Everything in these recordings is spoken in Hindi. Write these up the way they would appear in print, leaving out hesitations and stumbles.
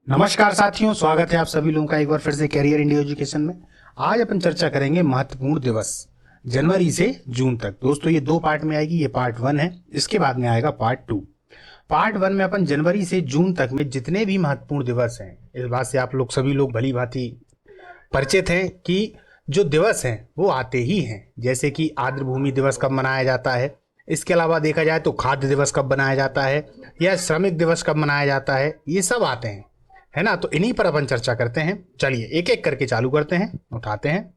नमस्कार साथियों, स्वागत है आप सभी लोगों का एक बार फिर से कैरियर इंडिया एजुकेशन में। आज अपन चर्चा करेंगे महत्वपूर्ण दिवस जनवरी से जून तक। दोस्तों ये दो पार्ट में आएगी, ये पार्ट 1 है, इसके बाद में आएगा पार्ट 2। पार्ट 1 में अपन जनवरी से जून तक में जितने भी महत्वपूर्ण दिवस हैं, इस बात से आप लोग सभी लोग भली भांति परिचित हैं कि जो दिवस हैं वो आते ही हैं। जैसे कि आर्द्र भूमि दिवस कब मनाया जाता है, इसके अलावा देखा जाए तो खाद्य दिवस कब मनाया जाता है, या श्रमिक दिवस कब मनाया जाता है, ये सब आते हैं, है ना। तो इन्हीं पर अपन चर्चा करते हैं। चलिए एक एक करके चालू करते हैं, उठाते हैं।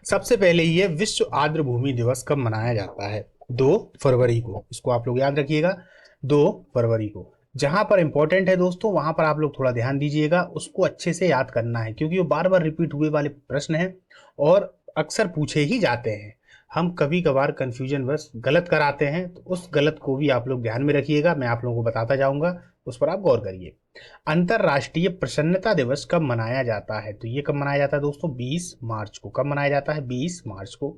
सबसे पहले ये विश्व आर्द्र भूमि दिवस कब मनाया जाता है? 2 फरवरी को। इसको आप लोग याद रखिएगा, 2 फरवरी को। जहां पर इंपॉर्टेंट है दोस्तों, वहां पर आप लोग थोड़ा ध्यान दीजिएगा, उसको अच्छे से याद करना है, क्योंकि वो बार बार रिपीट हुए वाले प्रश्न हैं और अक्सर पूछे ही जाते हैं। हम कभी कभार कंफ्यूजन बस गलत कराते हैं, तो उस गलत को भी आप लोग ध्यान में रखिएगा। मैं आप लोगों को बताता जाऊंगा, उस पर आप गौर करिए। अंतरराष्ट्रीय प्रसन्नता दिवस कब मनाया जाता है? तो ये कब मनाया जाता है दोस्तों? 20 मार्च को। कब मनाया जाता है? 20 मार्च को।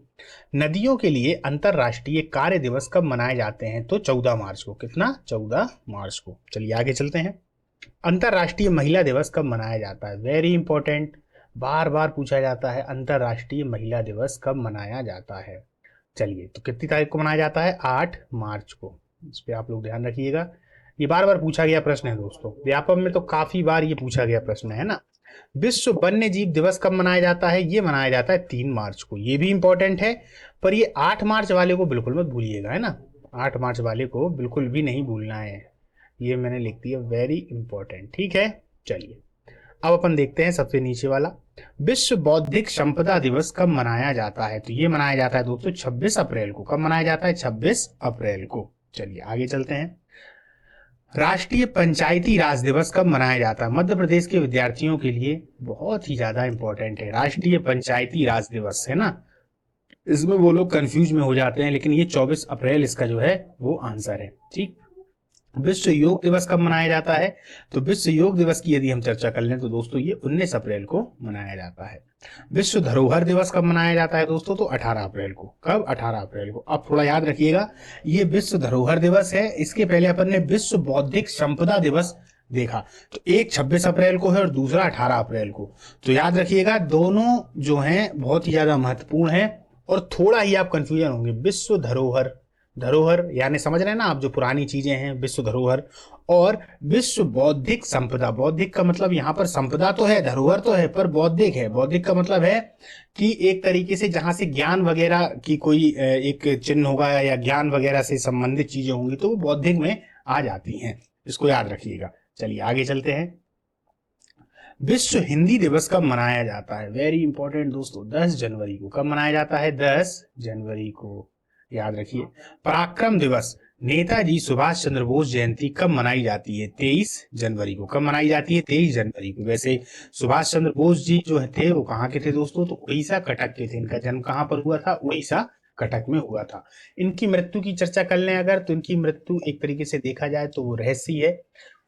नदियों के लिए अंतरराष्ट्रीय कार्य दिवस कब मनाए जाते हैं? तो 14 मार्च को। कितना? 14 मार्च को। चलिए आगे चलते हैं। अंतरराष्ट्रीय महिला दिवस कब मनाया जाता है? वेरी इंपॉर्टेंट, बार बार पूछा जाता है, अंतरराष्ट्रीय महिला दिवस कब मनाया जाता है? चलिए, तो कितनी तारीख को मनाया जाता है? 8 मार्च को। इस पर आप लोग ध्यान रखिएगा, ये बार बार पूछा गया प्रश्न है दोस्तों। व्यापक में तो काफी बार ये पूछा गया प्रश्न है ना। विश्व वन्य जीव दिवस कब मनाया जाता है? ये मनाया जाता है 3 मार्च को। ये भी इंपॉर्टेंट है, पर ये 8 मार्च वाले को बिल्कुल मत भूलिएगा, है ना। 8 मार्च वाले को बिल्कुल भी नहीं भूलना है, ये मैंने लिख दिया, वेरी इंपॉर्टेंट। ठीक है, चलिए अब अपन देखते हैं सबसे नीचे वाला। विश्व बौद्धिक संपदा दिवस कब मनाया जाता है? तो ये मनाया जाता है दोस्तों 26 अप्रैल को। कब मनाया जाता है? 26 अप्रैल को। चलिए आगे चलते हैं। राष्ट्रीय पंचायती राज दिवस कब मनाया जाता है? मध्य प्रदेश के विद्यार्थियों के लिए बहुत ही ज्यादा इंपॉर्टेंट है राष्ट्रीय पंचायती राज दिवस, है ना। इसमें वो लोग कंफ्यूज में हो जाते हैं, लेकिन ये 24 अप्रैल इसका जो है वो आंसर है। ठीक। विश्व योग दिवस कब मनाया जाता है? तो विश्व योग दिवस की यदि हम चर्चा कर लें तो दोस्तों ये 19 अप्रैल को मनाया जाता है। विश्व धरोहर दिवस कब मनाया जाता है दोस्तों? तो 18 अप्रैल को। कब? 18 अप्रैल को। अब थोड़ा याद रखिएगा, ये विश्व धरोहर दिवस है, इसके पहले अपन ने विश्व बौद्धिक संपदा दिवस देखा, तो एक 26 अप्रैल को है और दूसरा 18 अप्रैल को। तो याद रखिएगा, दोनों जो हैं बहुत ही ज्यादा महत्वपूर्ण है और थोड़ा ही आप कंफ्यूजन होंगे। विश्व धरोहर, धरोहर यानी समझ रहे हैं ना आप, जो पुरानी चीजें हैं, विश्व धरोहर, और विश्व बौद्धिक संपदा। बौद्धिक का मतलब यहाँ पर संपदा तो है, धरोहर तो है, पर बौद्धिक है। बौद्धिक का मतलब है कि एक तरीके से जहां से ज्ञान वगैरह की कोई एक चिन्ह होगा या ज्ञान वगैरह से संबंधित चीजें होंगी, तो वो बौद्धिक में आ जाती हैं। इसको याद रखिएगा। चलिए आगे चलते हैं। विश्व हिंदी दिवस कब मनाया जाता है? वेरी इंपॉर्टेंट दोस्तों, 10 जनवरी को। कब मनाया जाता है? 10 जनवरी को, याद रखिए। पराक्रम दिवस, नेताजी सुभाष चंद्र बोस जयंती कब मनाई जाती है? 23 जनवरी को। कब मनाई जाती है? 23 जनवरी को। वैसे सुभाष चंद्र बोस जी जो थे वो कहाँ के थे दोस्तों? तो उड़ीसा कटक के थे। इनका जन्म कहाँ पर हुआ था? उड़ीसा कटक में हुआ था। इनकी मृत्यु की चर्चा कर लें अगर, तो इनकी मृत्यु एक तरीके से देखा जाए तो वो रहस्य है।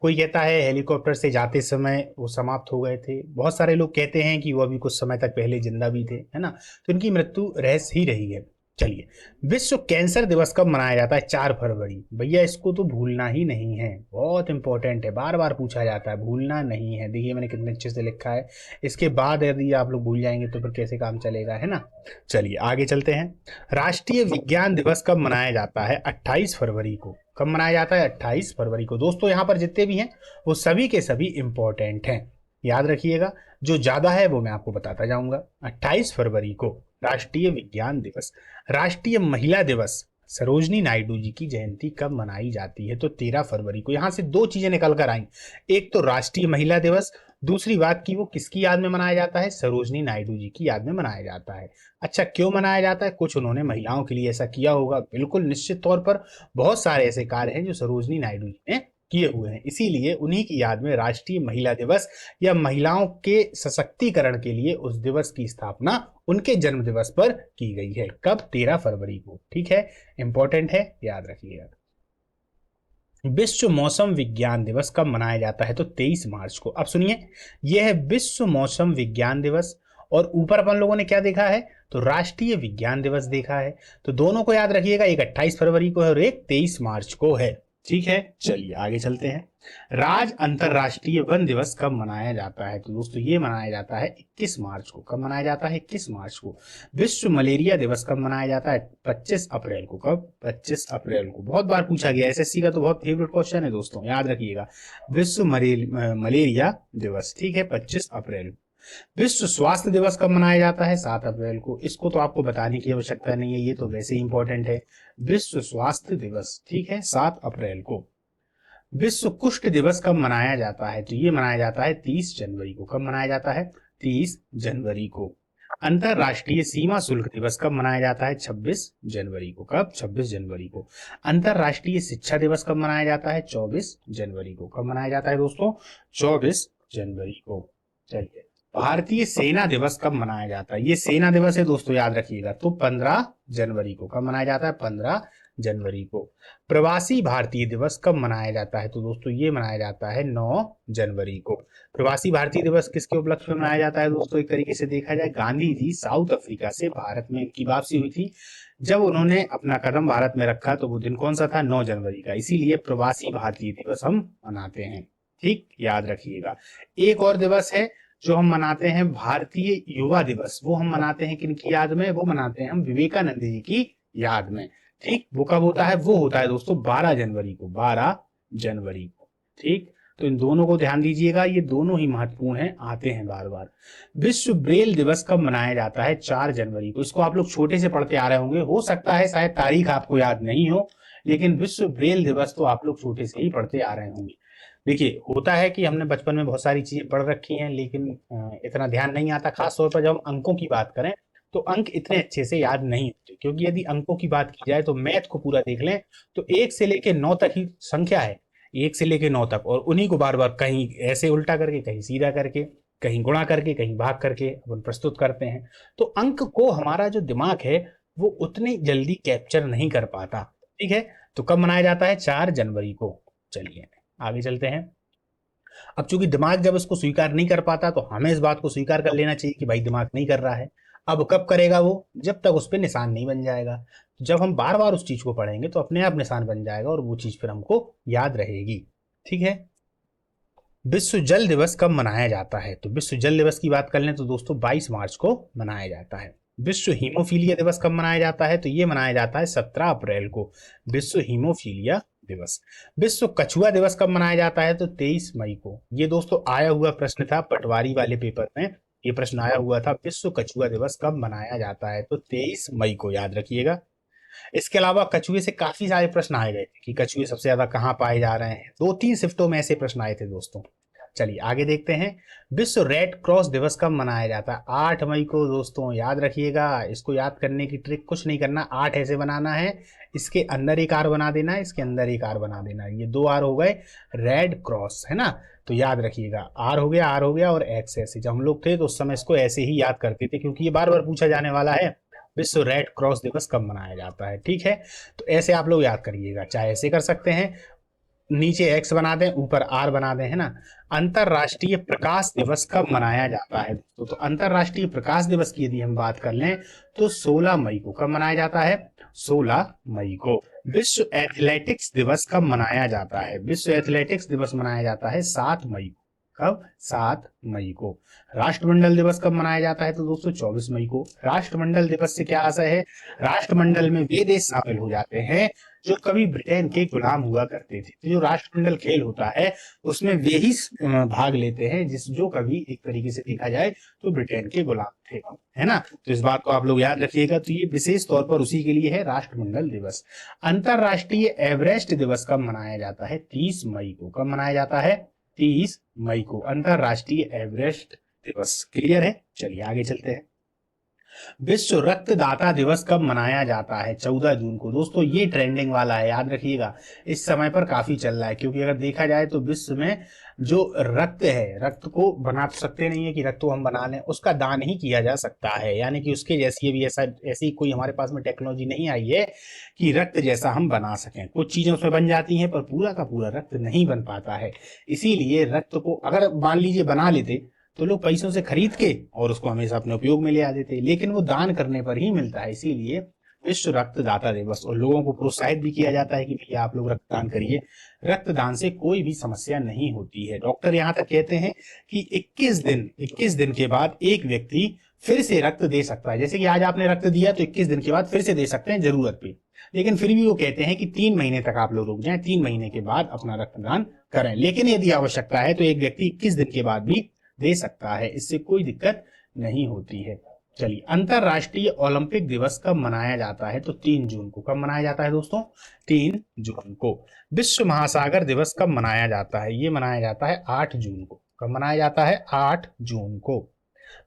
कोई कहता है हेलीकॉप्टर से जाते समय वो समाप्त हो गए थे, बहुत सारे लोग कहते हैं कि वो अभी कुछ समय तक पहले जिंदा भी थे, है ना। तो इनकी मृत्यु रहस्य ही रही है। चलिए, विश्व कैंसर दिवस कब मनाया जाता है? 4 फरवरी। भैया इसको तो भूलना ही नहीं है, बहुत इंपॉर्टेंट है, बार बार पूछा जाता है, भूलना नहीं है। देखिए मैंने कितने अच्छे से लिखा है, इसके बाद यदि आप लोग भूल जाएंगे तो फिर कैसे काम चलेगा, है ना। चलिए आगे चलते हैं। राष्ट्रीय विज्ञान दिवस कब मनाया जाता है? 28 फरवरी को। कब मनाया जाता है? 28 फरवरी को। दोस्तों यहाँ पर जितने भी हैं वो सभी के सभी इंपॉर्टेंट हैं, याद रखिएगा। जो ज्यादा है वो मैं आपको बताता जाऊंगा। 28 फरवरी को राष्ट्रीय विज्ञान दिवस। राष्ट्रीय महिला दिवस, सरोजनी नायडू जी की जयंती कब मनाई जाती है? तो 13 फरवरी को। यहां से 2 चीजें निकल कर आई, एक तो राष्ट्रीय महिला दिवस, दूसरी बात की वो किसकी याद में मनाया जाता है? सरोजनी नायडू जी की याद में मनाया जाता है। अच्छा, क्यों मनाया जाता है? कुछ उन्होंने महिलाओं के लिए ऐसा किया होगा, बिल्कुल निश्चित तौर पर। बहुत सारे ऐसे कार्य हैं जो सरोजनी नायडू जी ने किए हुए हैं, इसीलिए उन्हीं की याद में राष्ट्रीय महिला दिवस या महिलाओं के सशक्तिकरण के लिए उस दिवस की स्थापना उनके जन्म दिवस पर की गई है। कब? 13 फरवरी को। ठीक है, इंपॉर्टेंट है, याद रखिएगा। विश्व मौसम विज्ञान दिवस कब मनाया जाता है? तो 23 मार्च को। अब सुनिए, यह है विश्व मौसम विज्ञान दिवस, और ऊपर अपन लोगों ने क्या देखा है? तो राष्ट्रीय विज्ञान दिवस देखा है। तो दोनों को याद रखिएगा, एक 28 फरवरी को है और एक 23 मार्च को है। ठीक है, चलिए आगे चलते हैं। राज अंतरराष्ट्रीय वन दिवस कब मनाया जाता है? तो दोस्तों ये मनाया जाता है 21 मार्च को। कब मनाया जाता है? 21 मार्च को। विश्व मलेरिया दिवस कब मनाया जाता है? 25 अप्रैल को। कब? 25 अप्रैल को। बहुत बार पूछा गया, एसएससी का तो बहुत फेवरेट क्वेश्चन है दोस्तों, याद रखिएगा। विश्व मलेरिया दिवस, ठीक है, 25 अप्रैल। विश्व स्वास्थ्य दिवस कब मनाया जाता है? 7 अप्रैल को। इसको तो आपको बताने की आवश्यकता नहीं है, ये तो वैसे ही इंपॉर्टेंट है। विश्व स्वास्थ्य दिवस, ठीक है, 7 अप्रैल को। विश्व कुष्ठ दिवस कब मनाया जाता है? तो ये मनाया जाता है 30 जनवरी को। कब मनाया जाता है? 30 जनवरी को। अंतरराष्ट्रीय सीमा शुल्क दिवस कब मनाया जाता है? 26 जनवरी को। कब? 26 जनवरी को। अंतरराष्ट्रीय शिक्षा दिवस कब मनाया जाता है? 24 जनवरी को। कब मनाया जाता है दोस्तों? 24 जनवरी को। चलिए, भारतीय सेना दिवस कब मनाया जाता है? ये सेना दिवस है दोस्तों, याद रखिएगा। तो 15 जनवरी को। कब मनाया जाता है? 15 जनवरी को। प्रवासी भारतीय दिवस कब मनाया जाता है? तो दोस्तों ये मनाया जाता है 9 जनवरी को। प्रवासी भारतीय दिवस किसके उपलक्ष्य में मनाया जाता है दोस्तों? एक तरीके से देखा जाए, गांधी जी साउथ अफ्रीका से भारत में इनकी वापसी हुई थी, जब उन्होंने अपना कदम भारत में रखा तो वो दिन कौन सा था? 9 जनवरी का। इसीलिए प्रवासी भारतीय दिवस हम मनाते हैं, ठीक, याद रखिएगा। एक और दिवस है जो हम मनाते हैं, भारतीय युवा दिवस। वो हम मनाते हैं किनकी याद में? वो मनाते हैं हम विवेकानंद जी की याद में, ठीक। वो कब होता है? वो होता है दोस्तों 12 जनवरी को। 12 जनवरी को, ठीक। तो इन दोनों को ध्यान दीजिएगा, ये दोनों ही महत्वपूर्ण हैं, आते हैं बार बार। विश्व ब्रेल दिवस कब मनाया जाता है? 4 जनवरी को। इसको आप लोग छोटे से पढ़ते आ रहे होंगे, हो सकता है शायद तारीख आपको याद नहीं हो, लेकिन विश्व ब्रेल दिवस तो आप लोग छोटे से ही पढ़ते आ रहे होंगे। देखिए, होता है कि हमने बचपन में बहुत सारी चीजें पढ़ रखी हैं, लेकिन इतना ध्यान नहीं आता। खास तौर पर जब हम अंकों की बात करें तो अंक इतने अच्छे से याद नहीं होते, क्योंकि यदि अंकों की बात की जाए तो मैथ को पूरा देख लें तो 1 से लेके 9 तक ही संख्या है, 1 से लेके 9 तक, और उन्हीं को बार बार कहीं ऐसे उल्टा करके, कहीं सीधा करके, कहीं गुणा करके, कहीं भाग करके अपन प्रस्तुत करते हैं। तो अंक को हमारा जो दिमाग है वो उतनी जल्दी कैप्चर नहीं कर पाता, ठीक है। तो कब मनाया जाता है? 4 जनवरी को। चलिए आगे चलते हैं। अब चूंकि दिमाग जब इसको स्वीकार नहीं कर पाता तो हमें इस बात को स्वीकार कर लेना चाहिए कि भाई दिमाग नहीं कर रहा है। अब कब करेगा वो? जब तक उस पर निशान नहीं बन जाएगा। जब हम बार बार उस चीज को पढ़ेंगे तो अपने आप निशान बन जाएगा और वो चीज फिर हमको याद रहेगी, ठीक है। विश्व जल दिवस कब मनाया जाता है? तो विश्व जल दिवस की बात कर लें तो दोस्तों 22 मार्च को मनाया जाता है। विश्व हीमोफीलिया दिवस कब मनाया जाता है? तो ये मनाया जाता है 17 अप्रैल को। विश्व हीमोफीलिया दिवस। विश्व कछुआ दिवस कब मनाया जाता है? तो 23 मई को। ये दोस्तों आया हुआ प्रश्न था पटवारी वाले पेपर में, ये प्रश्न आया हुआ था, विश्व कछुआ दिवस कब मनाया जाता है? तो 23 मई को, याद रखिएगा। इसके अलावा कछुए से काफी सारे प्रश्न आए गए थे कि कछुए सबसे ज्यादा कहाँ पाए जा रहे हैं। 2-3 शिफ्टों में ऐसे प्रश्न आए थे दोस्तों। चलिए आगे देखते हैं। विश्व रेड क्रॉस दिवस कब मनाया जाता है? 8 मई को दोस्तों, याद रखिएगा। इसको याद करने की ट्रिक कुछ नहीं करना, 8 ऐसे बनाना है, इसके अंदर एक आर बना देना है, इसके अंदर एक आर बना देना है, ये 2 आर हो गए, रेड क्रॉस, है ना। तो याद रखिएगा, आर हो गया और एक्स ऐसे। जब हम लोग थे तो उस समय इसको ऐसे ही याद करते थे, क्योंकि ये बार बार पूछा जाने वाला है, विश्व रेड क्रॉस दिवस कब मनाया जाता है, ठीक है। तो ऐसे आप लोग याद करिएगा, चाहे ऐसे कर सकते हैं, नीचे एक्स बना दें, ऊपर आर बना दें, है ना। अंतरराष्ट्रीय प्रकाश दिवस कब मनाया जाता है? तो अंतरराष्ट्रीय प्रकाश दिवस की यदि हम बात कर लें तो 16 मई को। कब मनाया जाता है? 16 मई को। विश्व एथलेटिक्स दिवस कब मनाया जाता है? विश्व एथलेटिक्स दिवस मनाया जाता है 7 मई को। कब? 7 मई को। राष्ट्रमंडल दिवस कब मनाया जाता है? तो दोस्तों 24 मई को। राष्ट्रमंडल दिवस से क्या आशय है? राष्ट्रमंडल में वे देश शामिल हो जाते हैं जो कभी ब्रिटेन के गुलाम हुआ करते थे। तो जो राष्ट्रमंडल खेल होता है उसमें वे ही भाग लेते हैं जो कभी एक तरीके से देखा जाए तो ब्रिटेन के गुलाम थे, है ना। तो इस बात को आप लोग याद रखिएगा। तो ये विशेष तौर पर उसी के लिए है, राष्ट्रमंडल दिवस। अंतरराष्ट्रीय एवरेस्ट दिवस कब मनाया जाता है? 30 मई को। कब मनाया जाता है? 30 मई को अंतरराष्ट्रीय एवरेस्ट दिवस। क्लियर है? चलिए आगे चलते हैं। विश्व रक्तदाता दिवस कब मनाया जाता है? 14 जून को। दोस्तों ये ट्रेंडिंग वाला है, याद रखिएगा, इस समय पर काफी चल रहा है, क्योंकि अगर देखा जाए तो विश्व में जो रक्त है, रक्त को बना तो सकते नहीं है कि रक्त को हम बना लें, उसका दान ही किया जा सकता है, यानी कि उसके जैसी भी ऐसी कोई हमारे पास में टेक्नोलॉजी नहीं आई है कि रक्त जैसा हम बना सकें। कुछ चीजें उसमें बन जाती हैं पर पूरा का पूरा रक्त नहीं बन पाता है। इसीलिए रक्त को अगर मान लीजिए बना लेते तो लोग पैसों से खरीद के और उसको हमेशा अपने उपयोग में ले आ देते, लेकिन वो दान करने पर ही मिलता है। इसीलिए विश्व रक्तदाता दिवस, और लोगों को प्रोत्साहित भी किया जाता है कि भैया आप लोग रक्तदान करिए, रक्तदान से कोई भी समस्या नहीं होती है। डॉक्टर यहाँ तक कहते हैं कि 21 दिन के बाद एक व्यक्ति फिर से रक्त दे सकता है। जैसे कि आज आपने रक्त दिया तो 21 दिन के बाद फिर से दे सकते हैं जरूरत पे, लेकिन फिर भी वो कहते हैं कि 3 महीने तक आप लोग रुक जाएं, 3 महीने के बाद अपना रक्तदान करें। लेकिन यदि आवश्यकता है तो एक व्यक्ति 21 दिन के बाद भी दे सकता है, इससे कोई दिक्कत नहीं होती है। चलिए, अंतरराष्ट्रीय ओलंपिक दिवस कब मनाया जाता है? तो 3 जून को। कब मनाया जाता है दोस्तों? 3 जून को। विश्व महासागर दिवस कब मनाया जाता है? ये मनाया जाता है 8 जून को। कब मनाया जाता है? 8 जून को।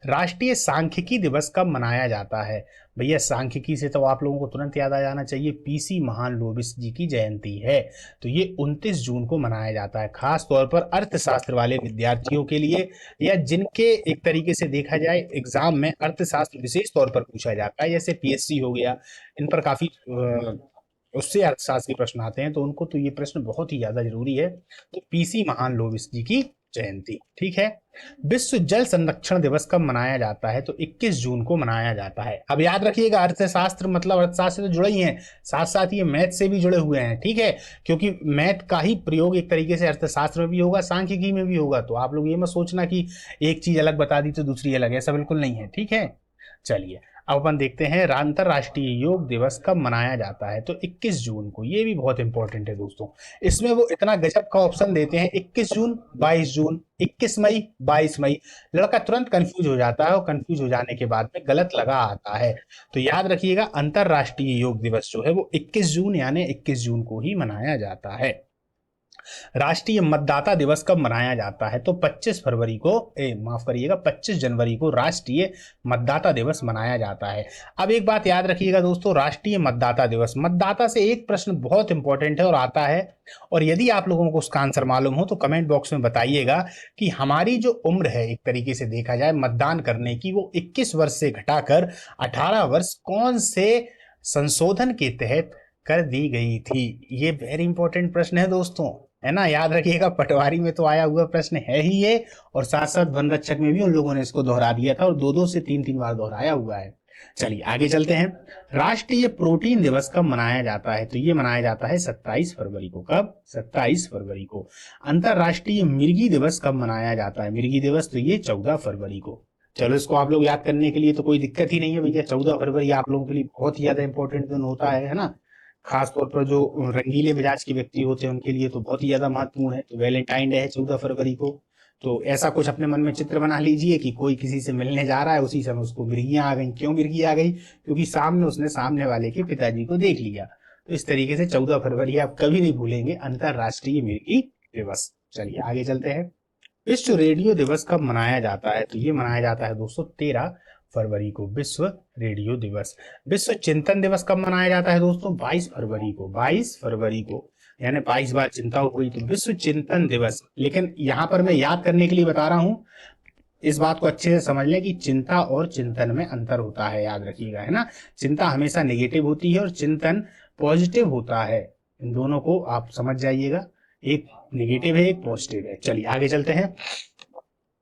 राष्ट्रीय सांख्यिकी दिवस कब मनाया जाता है? भैया सांख्यिकी से तो आप लोगों को तुरंत याद आ जाना चाहिए, पीसी महालनोबिस जी की जयंती है, तो ये 29 जून को मनाया जाता है। खास तौर पर अर्थशास्त्र वाले विद्यार्थियों के लिए, या जिनके एक तरीके से देखा जाए एग्जाम में अर्थशास्त्र विशेष तौर पर पूछा जाता है, जैसे पीएससी हो गया, इन पर काफी उससे अर्थशास्त्र के प्रश्न आते हैं, तो उनको तो ये प्रश्न बहुत ही ज्यादा जरूरी है। तो पीसी महालनोबिस जी की जयंती, ठीक है। विश्व जल संरक्षण दिवस कब मनाया जाता है? तो 21 जून को मनाया जाता है। अब याद रखिएगा, अर्थशास्त्र मतलब अर्थशास्त्र से तो जुड़े ही हैं, साथ साथ ये मैथ से भी जुड़े हुए हैं, ठीक है, क्योंकि मैथ का ही प्रयोग एक तरीके से अर्थशास्त्र में भी होगा, सांख्यिकी में भी होगा। तो आप लोग ये मत सोचना कि एक चीज अलग बता दी तो दूसरी अलग, ऐसा बिल्कुल नहीं है, ठीक है। चलिए, अब अपन देखते हैं अंतरराष्ट्रीय योग दिवस कब मनाया जाता है? तो 21 जून को। ये भी बहुत इंपॉर्टेंट है दोस्तों, इसमें वो इतना गजब का ऑप्शन देते हैं, 21 जून, 22 जून, 21 मई, 22 मई। लड़का तुरंत कंफ्यूज हो जाता है, और कंफ्यूज हो जाने के बाद में गलत लगा आता है। तो याद रखिएगा, अंतरराष्ट्रीय योग दिवस जो है वो 21 जून यानी 21 जून को ही मनाया जाता है। राष्ट्रीय मतदाता दिवस कब मनाया जाता है? तो 25 फरवरी को, माफ करिएगा 25 जनवरी को राष्ट्रीय मतदाता दिवस मनाया जाता है। अब एक बात याद रखिएगा दोस्तों, राष्ट्रीय मतदाता दिवस, मतदाता से एक प्रश्न बहुत इंपॉर्टेंट है और आता है, और यदि आप लोगों को उसका आंसर मालूम हो तो कमेंट बॉक्स में बताइएगा कि हमारी जो उम्र है एक तरीके से देखा जाए मतदान करने की, वो 21 वर्ष से घटाकर 18 वर्ष कौन से संशोधन के तहत कर दी गई थी? ये वेरी इंपॉर्टेंट प्रश्न है दोस्तों, है ना। याद रखिएगा, पटवारी में तो आया हुआ प्रश्न है ही ये, और साथ साथ वन रक्षक में भी उन लोगों ने इसको दोहरा दिया था, और 2 से 3 बार दोहराया हुआ है। चलिए आगे चलते हैं। राष्ट्रीय प्रोटीन दिवस कब मनाया जाता है? तो ये मनाया जाता है 27 फरवरी को। कब? 27 फरवरी को। अंतरराष्ट्रीय मिर्गी दिवस कब मनाया जाता है? मिर्गी दिवस तो ये 14 फरवरी को। चलो, इसको आप लोग याद करने के लिए तो कोई दिक्कत ही नहीं है भैया। 14 फरवरी आप लोगों के लिए बहुत ही ज्यादा इंपॉर्टेंट दिन होता है ना। खास तौर पर जो रंगीले मिजाज के व्यक्ति होते हैं उनके लिए तो बहुत ही ज्यादा महत्वपूर्ण है। तो वैलेंटाइन डे है 14 फरवरी को। तो ऐसा कुछ अपने मन में चित्र बना लीजिए कि कोई किसी से मिलने जा रहा है, उसी समय उसको मिर्गियां आ गई। क्यों मिर्गी आ गई? क्योंकि सामने उसने सामने वाले के पिताजी को देख लिया। तो इस तरीके से 14 फरवरी आप कभी नहीं भूलेंगे, अंतरराष्ट्रीय मिर्गी दिवस। चलिए आगे चलते हैं। विश्व रेडियो दिवस कब मनाया जाता है? तो ये मनाया जाता है दोस्तों 13 फरवरी को, विश्व रेडियो दिवस। विश्व चिंतन दिवस कब मनाया जाता है दोस्तों? 22 फरवरी को। 22 फरवरी को, यानी 22 बार चिंता हो गई तो विश्व चिंतन दिवस। लेकिन यहाँ पर मैं याद करने के लिए बता रहा हूँ, इस बात को अच्छे से समझ लें कि चिंता और चिंतन में अंतर होता है, याद रखिएगा, है ना। चिंता हमेशा नेगेटिव होती है और चिंतन पॉजिटिव होता है। इन दोनों को आप समझ जाइएगा, एक नेगेटिव है एक पॉजिटिव है। चलिए आगे चलते हैं।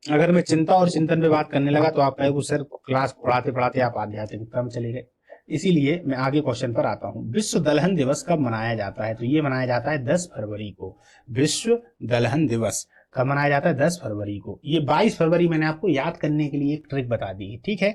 अगर मैं चिंता और चिंतन पे बात करने लगा तो आप कहेंगे सर क्लास पढ़ाते पढ़ाते आप आध्यात्मिकता में चले गए, इसीलिए मैं आगे क्वेश्चन पर आता हूँ। विश्व दलहन दिवस कब मनाया जाता है? तो ये मनाया जाता है 10 फरवरी को। विश्व दलहन दिवस कब मनाया जाता है? 10 फरवरी को। ये 22 फरवरी मैंने आपको याद करने के लिए एक ट्रिक बता दी है, ठीक है।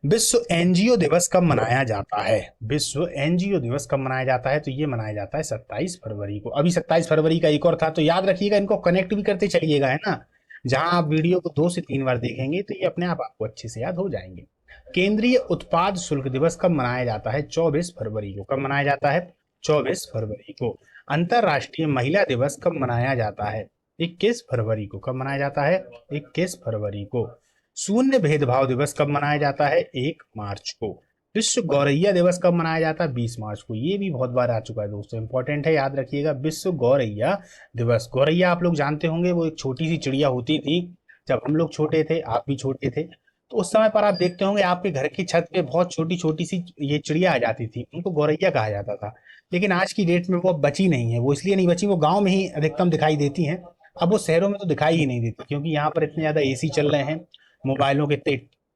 विश्व एनजीओ दिवस कब मनाया जाता है? विश्व एनजीओ दिवस कब मनाया जाता है? तो ये मनाया जाता है 27 फरवरी को। अभी 27 फरवरी का एक और था, तो याद रखिएगा, इनको कनेक्ट भी करते चलिएगा, है ना। जहां आप वीडियो को 2 से 3 बार देखेंगे तो ये अपने आप आपको अच्छे से याद हो जाएंगे। केंद्रीय उत्पाद शुल्क दिवस कब मनाया जाता है? 24 फरवरी को। कब मनाया जाता है? 24 फरवरी को। अंतरराष्ट्रीय महिला दिवस कब मनाया जाता है? 21 फरवरी को। कब मनाया जाता है? 21 फरवरी को। शून्य भेदभाव दिवस कब मनाया जाता है? 1 मार्च को। विश्व गौरैया दिवस कब मनाया जाता है? 20 मार्च को। ये भी बहुत बार आ चुका है दोस्तों, इंपॉर्टेंट है, याद रखिएगा। विश्व गौरैया दिवस। गौरैया आप लोग जानते होंगे, वो एक छोटी सी चिड़िया होती थी। जब हम लोग छोटे थे, आप भी छोटे थे, तो उस समय पर आप देखते होंगे आपके घर की छत पे बहुत छोटी छोटी सी ये चिड़िया आ जाती थी, उनको गौरैया कहा जाता था। लेकिन आज की डेट में वो बची नहीं है। वो इसलिए नहीं बची, वो गाँव में ही अधिकतम दिखाई देती है। अब वो शहरों में तो दिखाई ही नहीं देती, क्योंकि यहाँ पर इतने ज्यादा AC चल रहे हैं, मोबाइलों के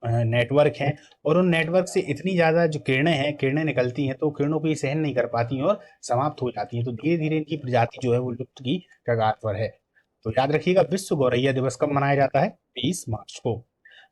नेटवर्क हैं और उन नेटवर्क से इतनी ज़्यादा जो किरणें निकलती हैं तो किरणों को ये सहन नहीं कर पाती हैं और समाप्त हो जाती हैं, तो धीरे धीरे इनकी प्रजाति जो है वो लुप्त की कगार पर है। तो याद रखिएगा, विश्व गौरैया दिवस कब मनाया जाता है? 30 मार्च को।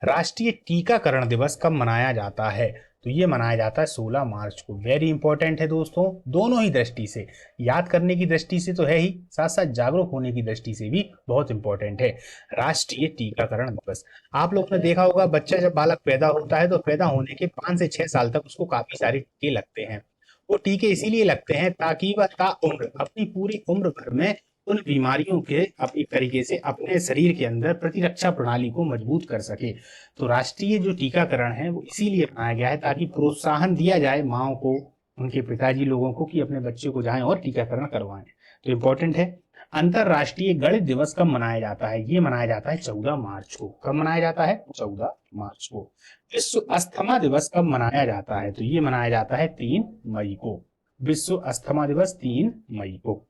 राष्ट्रीय टीकाकरण दिवस कब मनाया जाता है? तो ये मनाया जाता है 16 मार्च को। वेरी इंपॉर्टेंट है दोस्तों, दोनों ही दृष्टि से, याद करने की दृष्टि से तो है ही, साथ साथ जागरूक होने की दृष्टि से भी बहुत इंपॉर्टेंट है। राष्ट्रीय टीकाकरण दिवस, आप लोग ने देखा होगा, बच्चा जब बालक पैदा होता है तो पैदा होने के 5 से 6 साल तक उसको काफी सारे टीके लगते हैं। वो टीके इसीलिए लगते हैं ताकि वह ताउम्र अपनी पूरी उम्र भर में उन बीमारियों के एक तरीके से अपने शरीर के अंदर प्रतिरक्षा प्रणाली को मजबूत कर सके। तो राष्ट्रीय जो टीकाकरण है वो इसीलिए बनाया गया है ताकि प्रोत्साहन दिया जाए माओ को, उनके पिताजी लोगों को, कि अपने बच्चे को जाएं और टीकाकरण करवाएं। तो इम्पोर्टेंट है। अंतरराष्ट्रीय गणित दिवस कब मनाया जाता है? ये मनाया जाता है 14 मार्च को। कब मनाया जाता है? 14 मार्च को। विश्व अस्थमा दिवस कब मनाया जाता है? तो ये मनाया जाता है 3 मई को। विश्व अस्थमा दिवस 3 मई को।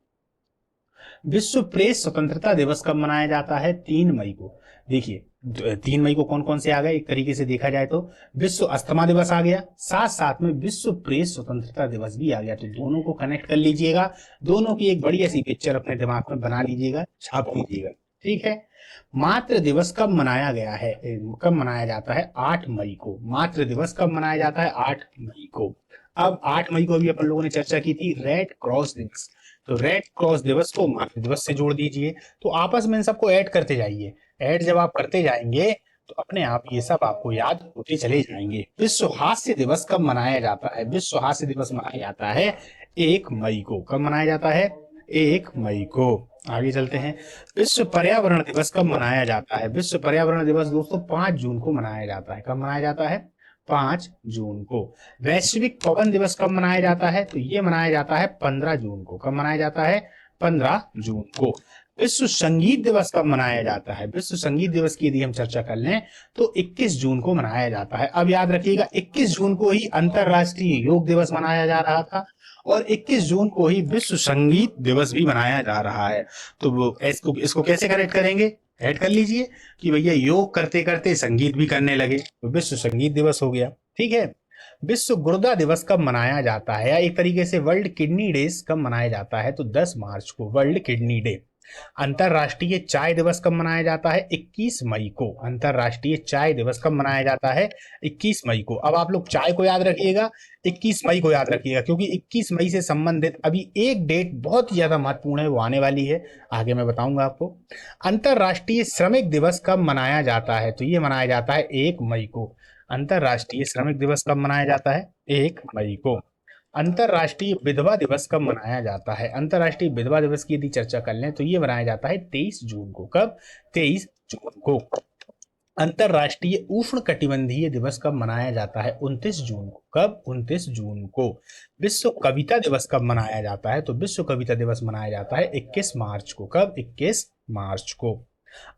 विश्व प्रेस स्वतंत्रता दिवस कब मनाया जाता है? 3 मई को। देखिए 3 मई को कौन कौन से आ गए, एक तरीके से देखा जाए तो विश्व अस्थमा दिवस आ गया, साथ साथ में विश्व प्रेस स्वतंत्रता दिवस भी आ गया। तो दोनों को कनेक्ट कर लीजिएगा, दोनों की एक बढ़िया सी पिक्चर अपने दिमाग में बना लीजिएगा, छाप लीजिएगा, ठीक है। मातृ दिवस कब मनाया गया है, कब मनाया जाता है? 8 मई को। मातृ दिवस कब मनाया जाता है? 8 मई को। अब 8 मई को अभी अपन लोगों ने चर्चा की थी रेड क्रॉस दिवस, तो रेड क्रॉस दिवस को मातृ दिवस से जोड़ दीजिए। तो आपस में इन सबको ऐड करते जाइए, ऐड जब आप करते जाएंगे तो अपने आप ये सब आपको याद होते चले जाएंगे। विश्व हास्य दिवस कब मनाया जाता है? विश्व हास्य दिवस मनाया जाता है 1 मई को। कब मनाया जाता है? 1 मई को। आगे चलते हैं। विश्व पर्यावरण दिवस कब मनाया जाता है? विश्व पर्यावरण दिवस दोस्तों 5 जून को मनाया जाता है। कब मनाया जाता है? 5 जून को। वैश्विक पवन दिवस कब मनाया जाता है? तो ये मनाया जाता है 15 जून को। कब मनाया जाता है? 15 जून को। विश्व संगीत दिवस कब मनाया जाता है? विश्व संगीत दिवस की यदि हम चर्चा कर लें तो 21 जून को मनाया जाता है। अब याद रखिएगा 21 जून को ही अंतरराष्ट्रीय योग दिवस मनाया जा रहा था और 21 जून को ही विश्व संगीत दिवस भी मनाया जा रहा है। तो वो इसको कैसे कनेक्ट करेंगे? ऐड कर लीजिए कि भैया योग करते करते संगीत भी करने लगे, तो विश्व संगीत दिवस हो गया, ठीक है। विश्व गुर्दा दिवस कब मनाया जाता है, या एक तरीके से वर्ल्ड किडनी डेज कब मनाया जाता है? तो 10 मार्च को वर्ल्ड किडनी डे। अंतरराष्ट्रीय चाय दिवस कब मनाया जाता है? 21 मई को। अंतरराष्ट्रीय चाय दिवस कब मनाया जाता है? 21 मई को। अब आप लोग चाय को याद रखिएगा, 21 मई को याद रखिएगा, क्योंकि 21 मई से संबंधित अभी एक डेट बहुत ही ज्यादा महत्वपूर्ण है, वो आने वाली है, आगे मैं बताऊंगा आपको। अंतरराष्ट्रीय श्रमिक दिवस कब मनाया जाता है? तो ये मनाया जाता है 1 मई को। अंतरराष्ट्रीय श्रमिक दिवस कब मनाया जाता है? 1 मई को। अंतरराष्ट्रीय विधवा दिवस कब मनाया जाता है? अंतरराष्ट्रीय विधवा दिवस की यदि चर्चा कर लें तो ये मनाया जाता है 23 जून को। कब? 23 जून को। अंतरराष्ट्रीय उष्ण कटिबंधीय दिवस कब मनाया जाता है? 29 जून को। कब? 29 जून को। विश्व कविता दिवस कब मनाया जाता है? तो विश्व कविता दिवस मनाया जाता है 21 मार्च को। कब? 21 मार्च को।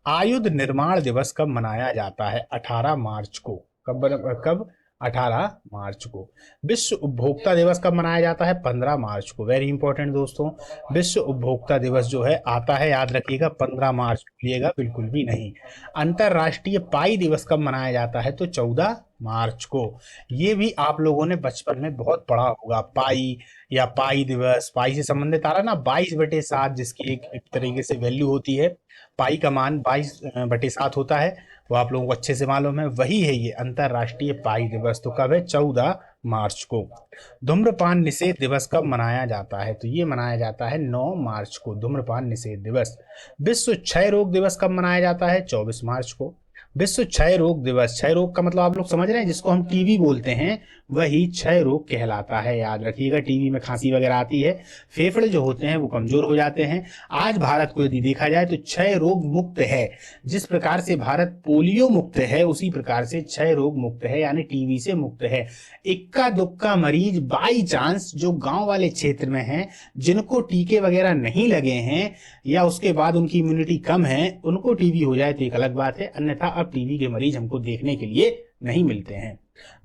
आयुध निर्माण दिवस कब मनाया जाता है? 18 मार्च को। कब? 18 मार्च को। विश्व उपभोक्ता दिवस कब मनाया जाता है? 15 मार्च को। वेरी इंपॉर्टेंट दोस्तों, विश्व उपभोक्ता दिवस जो है आता है, याद रखिएगा 15 मार्च, भूलिएगा बिल्कुल भी नहीं। अंतरराष्ट्रीय पाई दिवस कब मनाया जाता है? तो 14 मार्च को। ये भी आप लोगों ने बचपन में बहुत पढ़ा होगा, पाई या पाई दिवस, पाई से संबंधित आ रहा ना 22/7, जिसकी एक तरीके से वैल्यू होती है। पाई का मान 22/7 होता है, वो आप लोगों को अच्छे से मालूम है, वही है ये अंतरराष्ट्रीय पाई दिवस। तो कब है? 14 मार्च को। धूम्रपान निषेध दिवस कब मनाया जाता है? तो ये मनाया जाता है 9 मार्च को, धूम्रपान निषेध दिवस। विश्व क्षय रोग दिवस कब मनाया जाता है? 24 मार्च को। विश्व क्षय रोग दिवस, क्षय रोग का मतलब आप लोग समझ रहे हैं, जिसको हम टीबी बोलते हैं, वही क्षय रोग कहलाता है। याद रखिएगा, टीबी में खांसी वगैरह आती है, फेफड़े जो होते हैं वो कमजोर हो जाते हैं। आज भारत को यदि देखा जाए तो क्षय रोग मुक्त है। जिस प्रकार से भारत पोलियो मुक्त है, उसी प्रकार से क्षय रोग मुक्त है, यानी टीबी से मुक्त है। इक्का दुक्का मरीज बाई चांस जो गांव वाले क्षेत्र में हैं, जिनको टीके वगैरह नहीं लगे हैं या उसके बाद उनकी इम्यूनिटी कम है, उनको टीबी हो जाए तो एक अलग बात है, अन्यथा अब टीबी के मरीज हमको देखने के लिए नहीं मिलते हैं।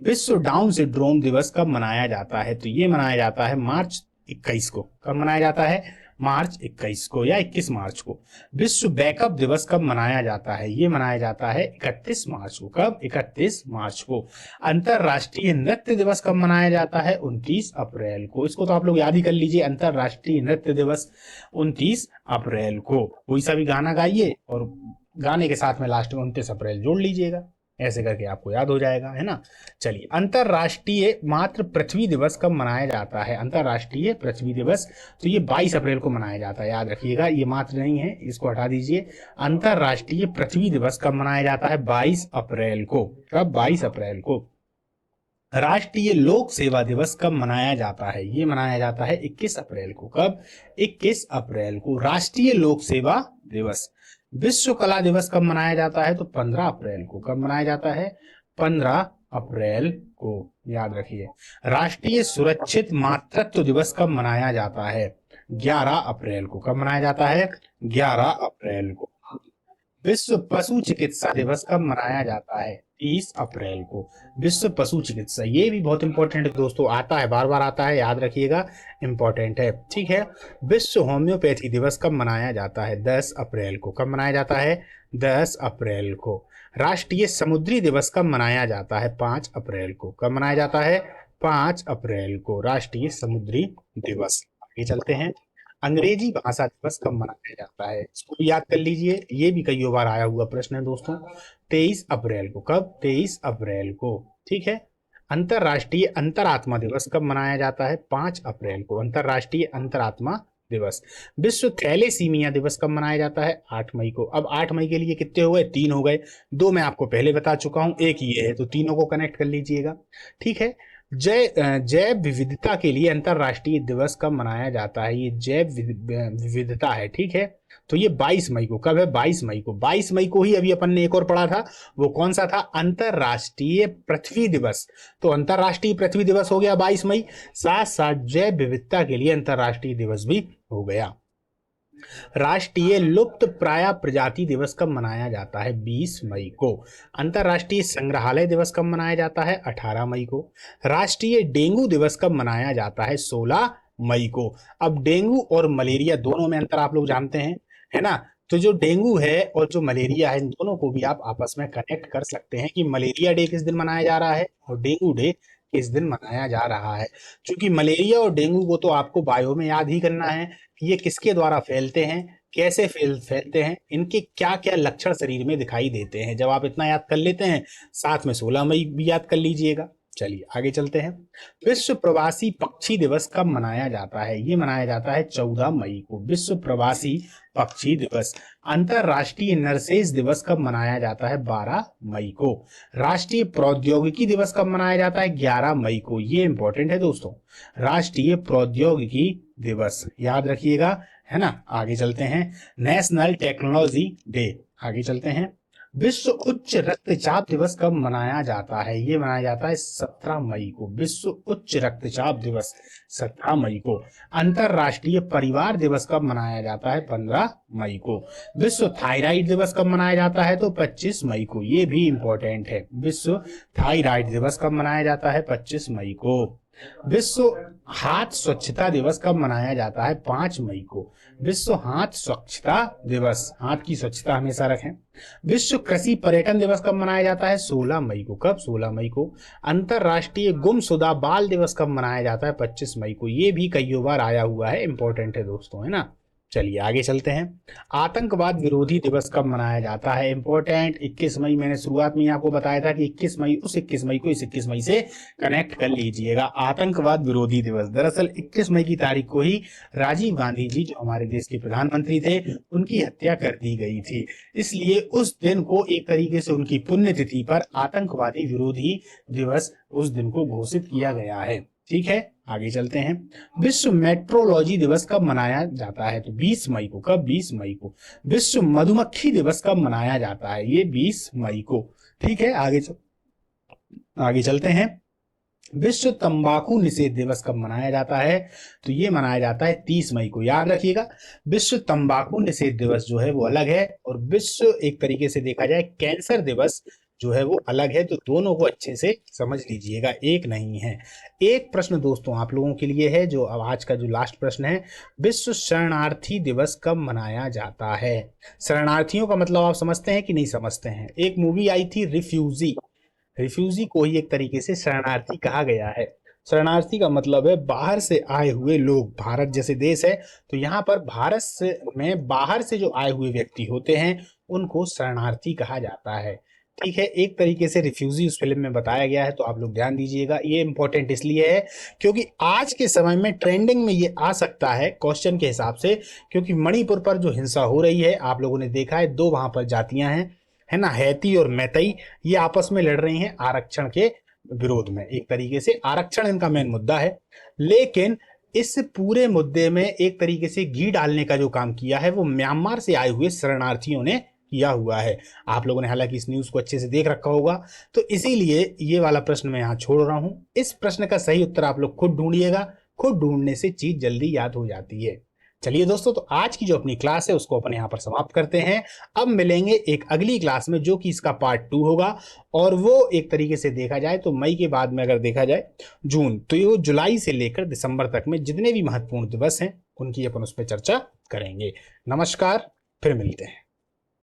विश्व डाउन सिंड्रोम दिवस कब मनाया जाता है? तो ये मनाया जाता है मार्च 21 को। कब मनाया जाता है? मार्च 21 को या 21 मार्च को। विश्व बैकअप दिवस कब मनाया जाता है? ये मनाया जाता है 31 मार्च को। कब? 31 मार्च को। अंतरराष्ट्रीय नृत्य दिवस कब मनाया जाता है? 29 अप्रैल को। इसको तो आप लोग याद ही कर लीजिए, अंतरराष्ट्रीय नृत्य दिवस 29 अप्रैल को। कोई सा भी गाना गाइए और गाने के साथ में लास्ट में 29 अप्रैल जोड़ लीजिएगा, ऐसे करके आपको याद हो जाएगा, है ना। चलिए, अंतरराष्ट्रीय मातृ पृथ्वी दिवस कब मनाया जाता है? अंतरराष्ट्रीय पृथ्वी दिवस तो ये 22 अप्रैल को मनाया जाता है, याद रखिएगा, ये मातृ नहीं है, इसको हटा दीजिए। अंतरराष्ट्रीय पृथ्वी दिवस कब मनाया जाता है? 22 अप्रैल को। कब? 22 अप्रैल को। राष्ट्रीय लोक सेवा दिवस कब मनाया जाता है? ये मनाया जाता है 21 अप्रैल को। कब? 21 अप्रैल को राष्ट्रीय लोक सेवा दिवस। विश्व कला दिवस कब मनाया जाता है? तो 15 अप्रैल को। कब मनाया जाता है? 15 अप्रैल को, याद रखिए। राष्ट्रीय सुरक्षित मातृत्व दिवस कब मनाया जाता है? 11 अप्रैल को। कब मनाया जाता है? 11 अप्रैल को। विश्व पशु चिकित्सा दिवस कब मनाया जाता है? 30 अप्रैल को। विश्व पशु चिकित्सा, ये भी बहुत इंपॉर्टेंट है दोस्तों, आता है, बार बार आता है, याद रखिएगा, इंपॉर्टेंट है, ठीक है। विश्व होम्योपैथी दिवस कब मनाया जाता है? 10 अप्रैल को। कब मनाया जाता है? 10 अप्रैल को। राष्ट्रीय समुद्री दिवस कब मनाया जाता है? 5 अप्रैल को। कब मनाया जाता है? 5 अप्रैल को राष्ट्रीय समुद्री दिवस। आगे चलते हैं, अंग्रेजी भाषा दिवस कब मनाया जाता है? इसको भी याद कर लीजिए, ये भी कई बार आया हुआ प्रश्न है दोस्तों। 23 अप्रैल को। कब? 23 अप्रैल को, ठीक है। अंतरराष्ट्रीय अंतरात्मा दिवस कब मनाया जाता है? 5 अप्रैल को। अंतरराष्ट्रीय अंतरात्मा दिवस। विश्व थैलेसीमिया दिवस कब मनाया जाता है? 8 मई को। अब 8 मई के लिए कितने हो गए? 3 हो गए, 2 मैं आपको पहले बता चुका हूं, एक ये है, तो तीनों को कनेक्ट कर लीजिएगा, ठीक है। जैव विविधता के लिए अंतरराष्ट्रीय दिवस कब मनाया जाता है? ये जैव विविधता है, ठीक है। तो ये 22 मई को। कब है? 22 मई को। 22 मई को ही अभी अपन ने एक और पढ़ा था, वो कौन सा था? अंतरराष्ट्रीय पृथ्वी दिवस। तो अंतरराष्ट्रीय पृथ्वी दिवस हो गया 22 मई, साथ साथ जैव विविधता के लिए अंतरराष्ट्रीय दिवस भी हो गया। राष्ट्रीय लुप्त प्राय प्रजाति दिवस कब मनाया जाता है? 20 मई को। अंतरराष्ट्रीय संग्रहालय दिवस कब मनाया जाता है? 18 मई को। राष्ट्रीय डेंगू दिवस कब मनाया जाता है? 16 मई को। अब डेंगू और मलेरिया दोनों में अंतर आप लोग जानते हैं, है ना। तो जो डेंगू है और जो मलेरिया है, इन दोनों को भी आप आपस में कनेक्ट कर सकते हैं कि मलेरिया डे किस दिन मनाया जा रहा है और डेंगू डे किस दिन मनाया जा रहा है। क्योंकि मलेरिया और डेंगू को तो आपको बायो में याद ही करना है कि ये किसके द्वारा फैलते हैं, कैसे फैलते हैं, इनके क्या क्या लक्षण शरीर में दिखाई देते हैं। जब आप इतना याद कर लेते हैं, साथ में 16 मई भी याद कर लीजिएगा। चलिए आगे चलते हैं। विश्व प्रवासी पक्षी दिवस कब मनाया जाता है? ये मनाया जाता है 14 मई को। विश्व प्रवासी पक्षी दिवस। अंतरराष्ट्रीय नरसेज दिवस कब मनाया जाता है? 12 मई को। राष्ट्रीय प्रौद्योगिकी दिवस कब मनाया जाता है? 11 मई को। ये इंपॉर्टेंट है दोस्तों, राष्ट्रीय प्रौद्योगिकी दिवस, याद रखिएगा, है ना। आगे चलते हैं, नेशनल टेक्नोलॉजी डे। आगे चलते हैं, विश्व उच्च रक्तचाप दिवस कब मनाया जाता है? ये मनाया जाता है 17 मई को। विश्व उच्च रक्तचाप दिवस 17 मई को। अंतरराष्ट्रीय परिवार दिवस कब मनाया जाता है? 15 मई को। विश्व थायराइड दिवस कब मनाया जाता है? तो 25 मई को। ये भी इंपॉर्टेंट है, विश्व थायराइड दिवस कब मनाया जाता है? 25 मई को। विश्व हाथ स्वच्छता दिवस कब मनाया जाता है? 5 मई को। विश्व हाथ स्वच्छता दिवस, हाथ की स्वच्छता हमेशा रखें। विश्व कृषि पर्यटन दिवस कब मनाया जाता है? 16 मई को। कब? 16 मई को। अंतरराष्ट्रीय गुमशुदा बाल दिवस कब मनाया जाता है? 25 मई को। ये भी कई बार आया हुआ है, इंपॉर्टेंट है दोस्तों, है ना। चलिए आगे चलते हैं, आतंकवाद विरोधी दिवस कब मनाया जाता है? इंपॉर्टेंट 21 मई, मैंने शुरुआत में आपको बताया था कि 21 मई, उस 21 मई को इस 21 मई से कनेक्ट कर लीजिएगा। आतंकवाद विरोधी दिवस, दरअसल 21 मई की तारीख को ही राजीव गांधी जी, जो हमारे देश के प्रधानमंत्री थे, उनकी हत्या कर दी गई थी। इसलिए उस दिन को एक तरीके से उनकी पुण्यतिथि पर आतंकवादी विरोधी दिवस उस दिन को घोषित किया गया है, ठीक है। आगे चलते हैं, विश्व मेट्रोलॉजी दिवस कब मनाया जाता है? तो 20 मई को। कब? 20 मई को। विश्व मधुमक्खी दिवस कब मनाया जाता है? ये 20 मई को, ठीक है। आगे चलते हैं, विश्व तंबाकू निषेध दिवस कब मनाया जाता है? तो ये मनाया जाता है 30 मई को, याद रखिएगा। विश्व तंबाकू निषेध दिवस जो है वो अलग है, और विश्व एक तरीके से देखा जाए कैंसर दिवस जो है वो अलग है, तो दोनों को अच्छे से समझ लीजिएगा, एक नहीं है। एक प्रश्न दोस्तों आप लोगों के लिए है, जो अब आज का जो लास्ट प्रश्न है, विश्व शरणार्थी दिवस कब मनाया जाता है? शरणार्थियों का मतलब आप समझते हैं कि नहीं समझते हैं? एक मूवी आई थी रिफ्यूजी, रिफ्यूजी को ही एक तरीके से शरणार्थी कहा गया है। शरणार्थी का मतलब है बाहर से आए हुए लोग। भारत जैसे देश है तो यहाँ पर भारत से में बाहर से जो आए हुए व्यक्ति होते हैं उनको शरणार्थी कहा जाता है। ठीक है, एक तरीके से रिफ्यूजी उस फिल्म में बताया गया है, तो आप लोग ध्यान दीजिएगा। ये इंपॉर्टेंट इसलिए है क्योंकि आज के समय में ट्रेंडिंग में ये आ सकता है क्वेश्चन के हिसाब से, क्योंकि मणिपुर पर जो हिंसा हो रही है आप लोगों ने देखा है, दो वहां पर जातियां हैं, है ना, हैती और मैतई, ये आपस में लड़ रही हैं आरक्षण के विरोध में। एक तरीके से आरक्षण इनका मेन मुद्दा है, लेकिन इस पूरे मुद्दे में एक तरीके से घी डालने का जो काम किया है वो म्यांमार से आए हुए शरणार्थियों ने किया हुआ है। आप लोगों ने हालांकि इस न्यूज को अच्छे से देख रखा होगा, तो इसीलिए ये वाला प्रश्न मैं यहाँ छोड़ रहा हूं। इस प्रश्न का सही उत्तर आप लोग खुद ढूंढिएगा, खुद ढूंढने से चीज जल्दी याद हो जाती है। चलिए दोस्तों, तो आज की जो अपनी क्लास है उसको अपन यहाँ पर समाप्त करते हैं। अब मिलेंगे एक अगली क्लास में जो कि इसका पार्ट 2 होगा, और वो एक तरीके से देखा जाए तो मई के बाद में अगर देखा जाए जून, तो ये जुलाई से लेकर दिसंबर तक में जितने भी महत्वपूर्ण दिवस हैं उनकी अपन उस पर चर्चा करेंगे। नमस्कार, फिर मिलते हैं।